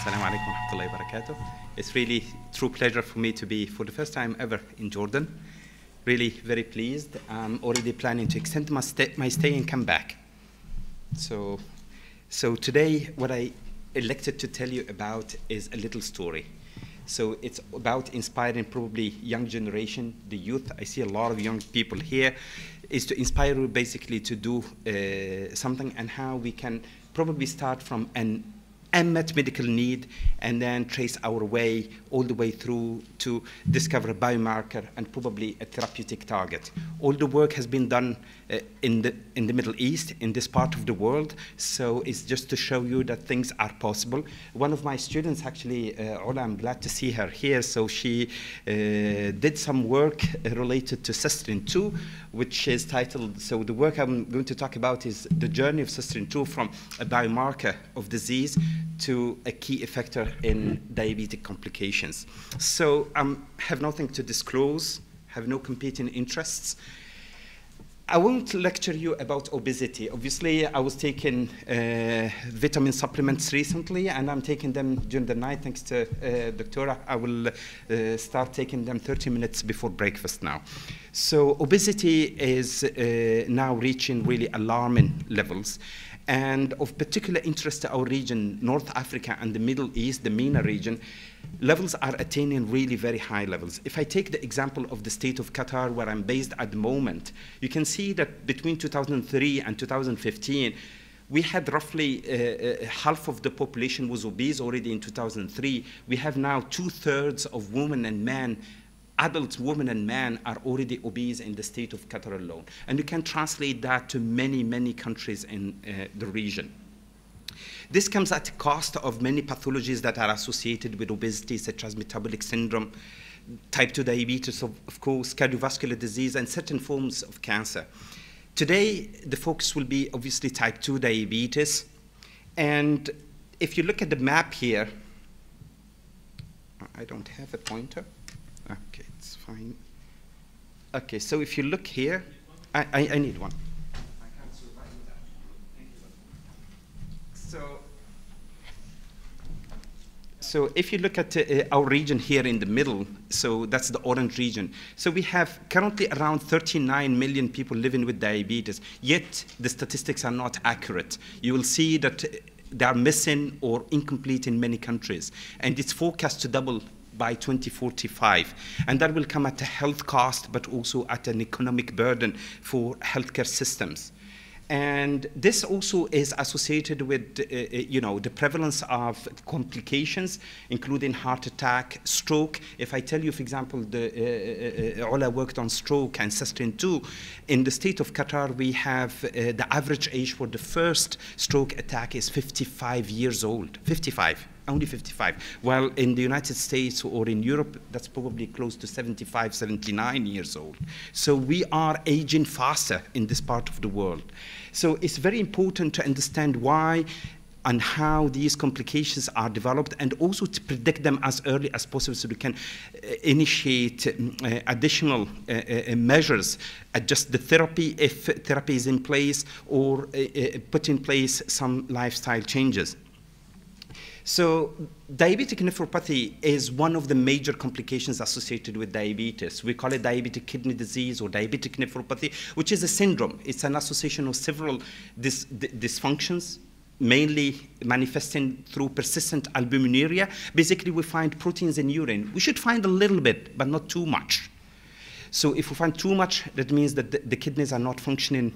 Assalamu alaikum wa rahmatullahi wa barakatuh. It's really a true pleasure for me to be, for the first time ever, in Jordan. Really very pleased. I'm already planning to extend my stay and come back. So today, what I elected to tell you about is a little story. So it's about inspiring probably young generation, the youth. I see a lot of young people here. Is to inspire you basically to do something, and how we can probably start from an unmet medical need and then trace our way all the way through to discover a biomarker and probably a therapeutic target. All the work has been done in the Middle East, in this part of the world, so it's just to show you that things are possible. One of my students, actually, Ola, I'm glad to see her here, so she did some work related to Sestrin 2, which is titled, so the work I'm going to talk about is the journey of Sestrin 2 from a biomarker of disease to a key effector in diabetic complications. So I have nothing to disclose, have no competing interests. I won't lecture you about obesity. Obviously, I was taking vitamin supplements recently, and I'm taking them during the night thanks to Doctora. I will start taking them 30 minutes before breakfast now. So obesity is now reaching really alarming levels. And of particular interest to our region, North Africa and the Middle East, the MENA region, levels are attaining really very high levels. If I take the example of the state of Qatar, where I'm based at the moment, you can see that between 2003 and 2015, we had roughly half of the population was obese already in 2003. We have now 2/3 of women and men, adult women and men, are already obese in the state of Qatar alone. And you can translate that to many, many countries in the region. This comes at the cost of many pathologies that are associated with obesity, such as metabolic syndrome, type 2 diabetes, of course, cardiovascular disease, and certain forms of cancer. Today, the focus will be obviously type 2 diabetes. And if you look at the map here, I don't have a pointer. Okay, it's fine. Okay, so if you look here, I need one. I can't survive without. Thank you. So if you look at our region here in the middle, so that's the orange region. So we have currently around 39 million people living with diabetes, yet the statistics are not accurate. You will see that they are missing or incomplete in many countries, and it's forecast to double by 2045. And that will come at a health cost, but also at an economic burden for healthcare systems. And this also is associated with the prevalence of complications, including heart attack, stroke. If I tell you, for example, Ola worked on stroke and Sestrin 2, in the state of Qatar, we have the average age for the first stroke attack is 55 years old, 55. Only 55. While in the United States or in Europe, that's probably close to 75, 79 years old. So we are aging faster in this part of the world. So it's very important to understand why and how these complications are developed, and also to predict them as early as possible so we can initiate additional measures, adjust the therapy if therapy is in place, or put in place some lifestyle changes. So diabetic nephropathy is one of the major complications associated with diabetes. We call it diabetic kidney disease or diabetic nephropathy, which is a syndrome. It's an association of several dysfunctions, mainly manifesting through persistent albuminuria. Basically, we find proteins in urine. We should find a little bit, but not too much. So if we find too much, that means that the kidneys are not functioning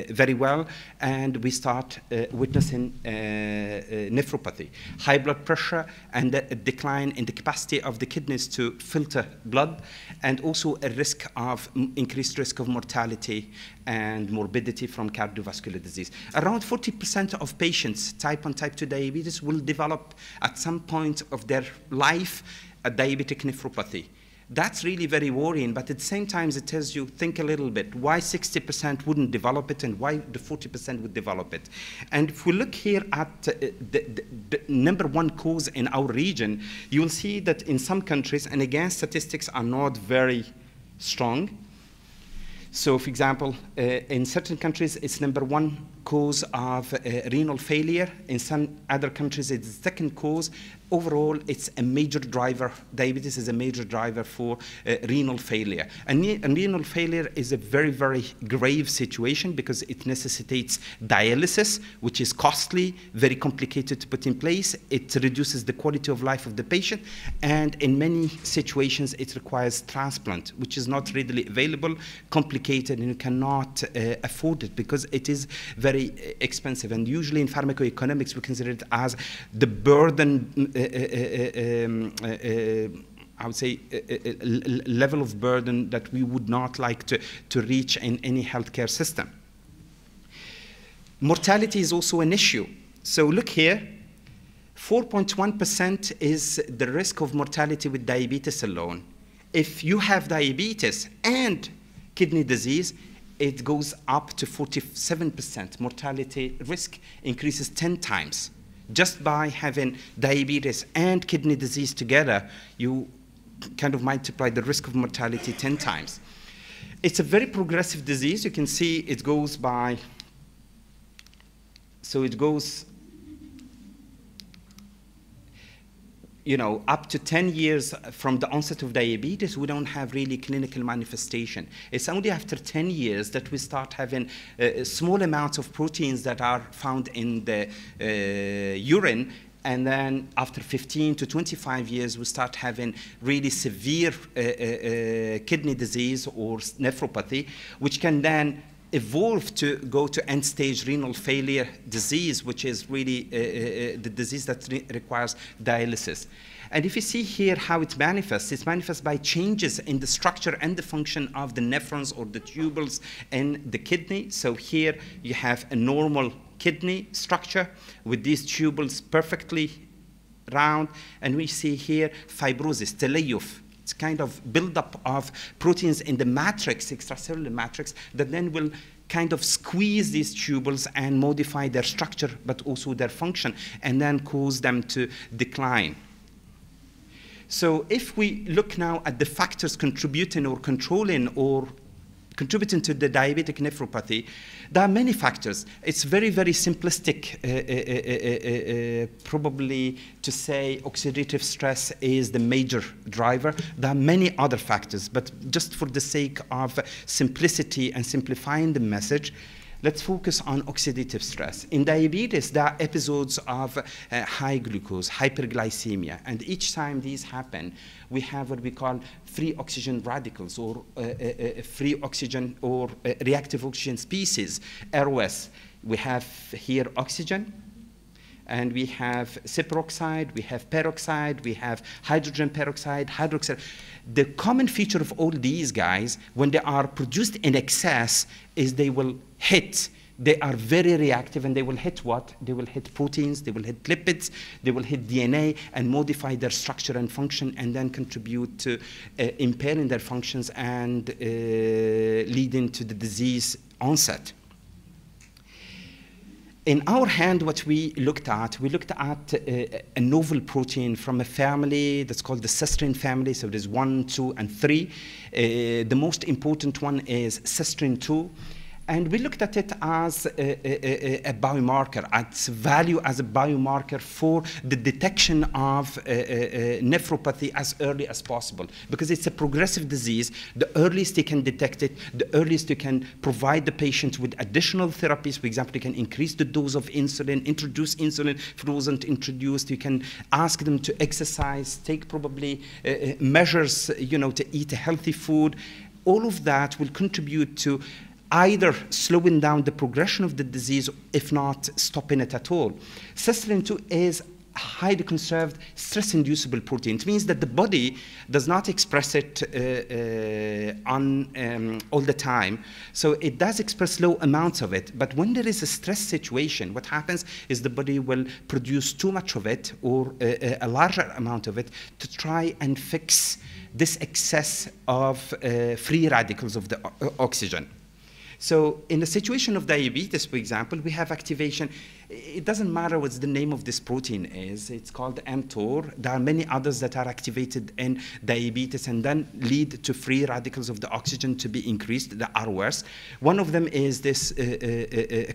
very well, and we start witnessing nephropathy, high blood pressure, and a decline in the capacity of the kidneys to filter blood, and also a increased risk of mortality and morbidity from cardiovascular disease. Around 40% of patients, type 1, type 2 diabetes, will develop at some point of their life a diabetic nephropathy. That's really very worrying, but at the same time, it tells you, think a little bit, why 60% wouldn't develop it and why the 40% would develop it. And if we look here at the number one cause in our region, you will see that in some countries, and again, statistics are not very strong. So, for example, in certain countries, it's number one cause of renal failure. In some other countries, it's the second cause. Overall, it's a major driver. Diabetes is a major driver for renal failure. And renal failure is a very, very grave situation because it necessitates dialysis, which is costly, very complicated to put in place. It reduces the quality of life of the patient. And in many situations, it requires transplant, which is not readily available, complicated, and you cannot afford it because it is very expensive. And usually in pharmacoeconomics, we consider it as the burden, I would say, level of burden that we would not like to reach in any healthcare system. Mortality is also an issue. So look here, 4.1% is the risk of mortality with diabetes alone. If you have diabetes and kidney disease, it goes up to 47%. Mortality risk increases 10 times. Just by having diabetes and kidney disease together, you kind of multiply the risk of mortality 10 times. It's a very progressive disease. You can see it goes by, so it goes, you know, up to 10 years from the onset of diabetes, we don't have really clinical manifestation. It's only after 10 years that we start having small amounts of proteins that are found in the urine. And then after 15 to 25 years, we start having really severe kidney disease or nephropathy, which can then evolve to go to end-stage renal failure disease, which is really the disease that requires dialysis. And if you see here how it manifests by changes in the structure and the function of the nephrons or the tubules in the kidney. So here you have a normal kidney structure with these tubules perfectly round, and we see here fibrosis, telayuf. It's kind of buildup of proteins in the matrix, extracellular matrix, that then will kind of squeeze these tubules and modify their structure, but also their function, and then cause them to decline. So if we look now at the factors contributing or controlling or contributing to the diabetic nephropathy, there are many factors. It's very, very simplistic probably to say oxidative stress is the major driver. There are many other factors, but just for the sake of simplicity and simplifying the message, let's focus on oxidative stress. In diabetes, there are episodes of high glucose, hyperglycemia, and each time these happen, we have what we call free oxygen radicals or free oxygen or reactive oxygen species, ROS. We have here oxygen, and we have superoxide, we have peroxide, we have hydrogen peroxide, hydroxide. The common feature of all these guys, when they are produced in excess, is they will hit. They are very reactive, and they will hit what? They will hit proteins, they will hit lipids, they will hit DNA, and modify their structure and function, and then contribute to impairing their functions and leading to the disease onset. In our hand, what we looked at a novel protein from a family that's called the Sestrin family. So there's 1, 2, and 3. The most important one is Sestrin 2. And we looked at it as a biomarker, its value as a biomarker for the detection of nephropathy as early as possible. Because it's a progressive disease, the earliest you can detect it, the earliest you can provide the patient with additional therapies. For example, you can increase the dose of insulin, introduce insulin if it wasn't introduced. You can ask them to exercise, take probably measures, you know, to eat a healthy food. All of that will contribute to either slowing down the progression of the disease, if not stopping it at all. Sestrin 2 is a highly conserved stress-inducible protein. It means that the body does not express it all the time. So it does express low amounts of it. But when there is a stress situation, what happens is the body will produce too much of it or a larger amount of it to try and fix this excess of free radicals of the oxygen. So in the situation of diabetes, for example, we have activation. It doesn't matter what the name of this protein is. It's called mTOR. There are many others that are activated in diabetes and then lead to free radicals of the oxygen to be increased, the ROS. One of them is this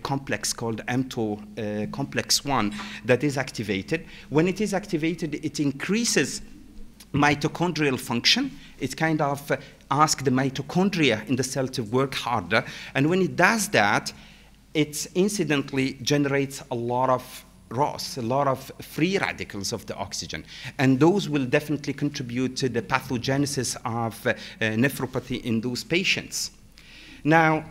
complex called mTOR complex 1 that is activated. When it is activated, it increases mitochondrial function. It kind of asks the mitochondria in the cell to work harder. And when it does that, it incidentally generates a lot of ROS, a lot of free radicals of the oxygen. And those will definitely contribute to the pathogenesis of nephropathy in those patients. Now,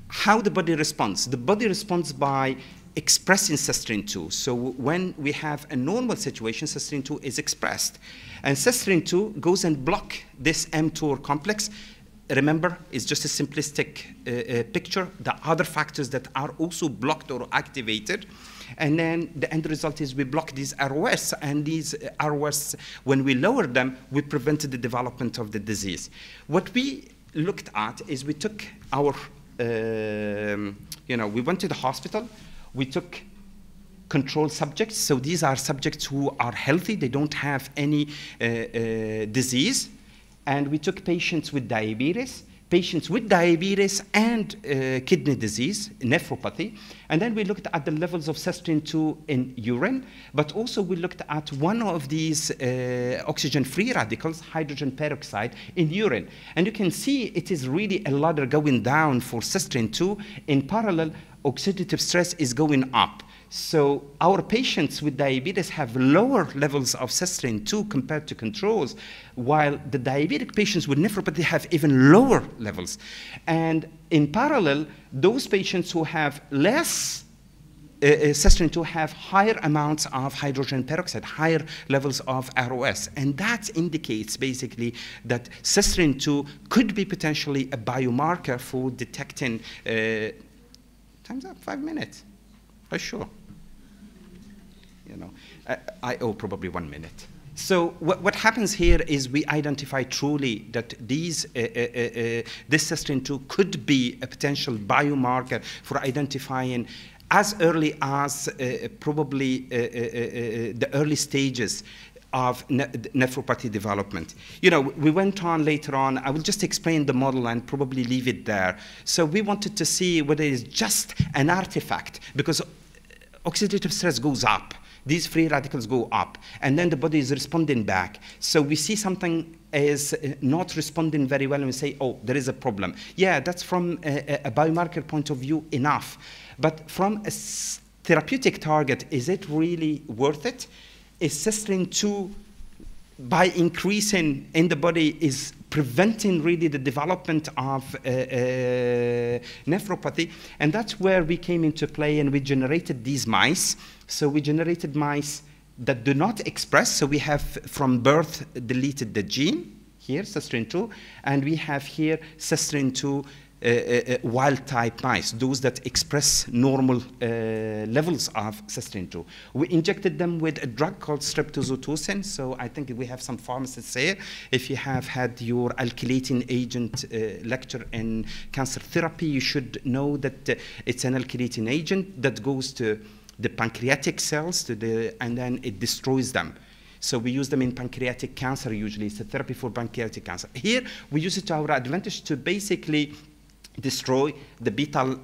how the body responds? The body responds by expressing Sestrin 2. So when we have a normal situation, Sestrin 2 is expressed. And Sestrin 2 goes and blocks this mTOR complex. Remember, it's just a simplistic picture. The other factors that are also blocked or activated. And then the end result is we block these ROS. And these ROS, when we lower them, we prevented the development of the disease. What we looked at is we took our, we went to the hospital. We took control subjects. So these are subjects who are healthy. They don't have any disease. And we took patients with diabetes and kidney disease, nephropathy. And then we looked at the levels of Sestrin 2 in urine, but also we looked at one of these oxygen-free radicals, hydrogen peroxide, in urine. And you can see it is really a ladder going down for Sestrin 2. In parallel, oxidative stress is going up. So our patients with diabetes have lower levels of Sestrin 2 compared to controls, while the diabetic patients with nephropathy have even lower levels. And in parallel, those patients who have less Sestrin 2 have higher amounts of hydrogen peroxide, higher levels of ROS. And that indicates basically that Sestrin 2 could be potentially a biomarker for detecting, time's up, 5 minutes. For sure. I owe probably 1 minute. So what happens here is we identify truly that this Sestrin 2 could be a potential biomarker for identifying as early as probably the early stages of nephropathy development. We went on later on. I will just explain the model and probably leave it there. So we wanted to see whether it's just an artifact, because oxidative stress goes up. These free radicals go up, and then the body is responding back. So we see something is not responding very well, and we say, oh, there is a problem. Yeah, that's from a biomarker point of view enough. But from a therapeutic target, is it really worth it? Is Sestrin 2, by increasing in the body, is preventing really the development of nephropathy? And that's where we came into play, and we generated these mice. So we generated mice that do not express. So we have from birth deleted the gene, here, Sestrin 2, and we have here Sestrin 2 wild-type mice, those that express normal levels of Sestrin 2. We injected them with a drug called streptozotocin. So I think we have some pharmacists here. If you have had your alkylating agent lecture in cancer therapy, you should know that it's an alkylating agent that goes to the pancreatic cells, and then it destroys them. So we use them in pancreatic cancer usually. It's a therapy for pancreatic cancer. Here, we use it to our advantage to basically destroy the beta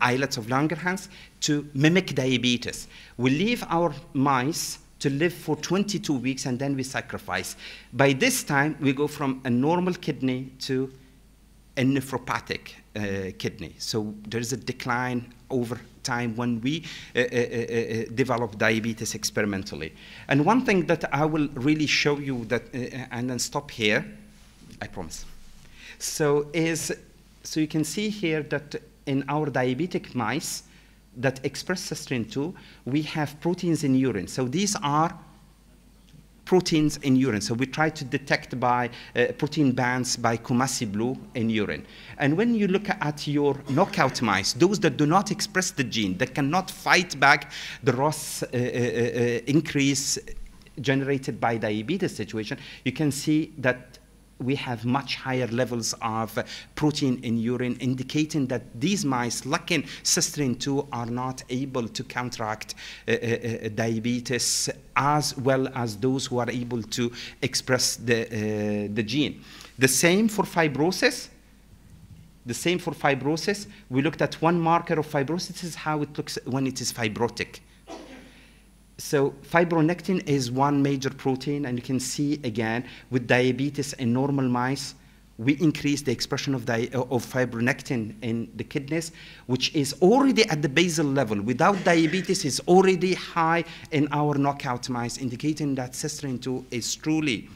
islets of Langerhans to mimic diabetes. We leave our mice to live for 22 weeks, and then we sacrifice. By this time, we go from a normal kidney to a nephropathic kidney. So there is a decline over time when we develop diabetes experimentally. And one thing that I will really show you that, and then stop here, I promise. So you can see here that in our diabetic mice that express Sestrin 2, we have proteins in urine. So these are proteins in urine. So we try to detect by protein bands by Kumasi blue in urine. And when you look at your knockout mice, those that do not express the gene, that cannot fight back the ROS increase generated by diabetes situation, you can see that we have much higher levels of protein in urine, indicating that these mice lacking Sestrin 2 are not able to counteract diabetes as well as those who are able to express the gene. The same for fibrosis. We looked at one marker of fibrosis. This is how it looks when it is fibrotic. So fibronectin is one major protein, and you can see again with diabetes in normal mice, we increase the expression of fibronectin in the kidneys, which is already at the basal level. Without diabetes, it's already high in our knockout mice, indicating that Sestrin 2 is truly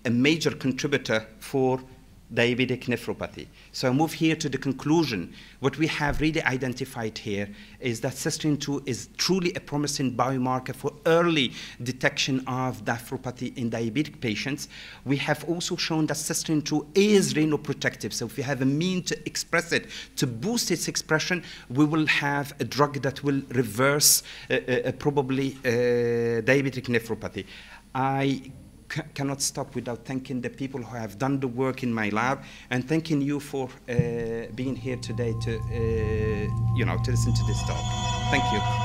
a major contributor for diabetic nephropathy. So I move here to the conclusion. What we have really identified here is that Sestrin 2 is truly a promising biomarker for early detection of nephropathy in diabetic patients. We have also shown that Sestrin 2 is renoprotective. So if we have a means to express it, to boost its expression, we will have a drug that will reverse probably diabetic nephropathy. I cannot stop without thanking the people who have done the work in my lab, and thanking you for being here today to, to listen to this talk. Thank you.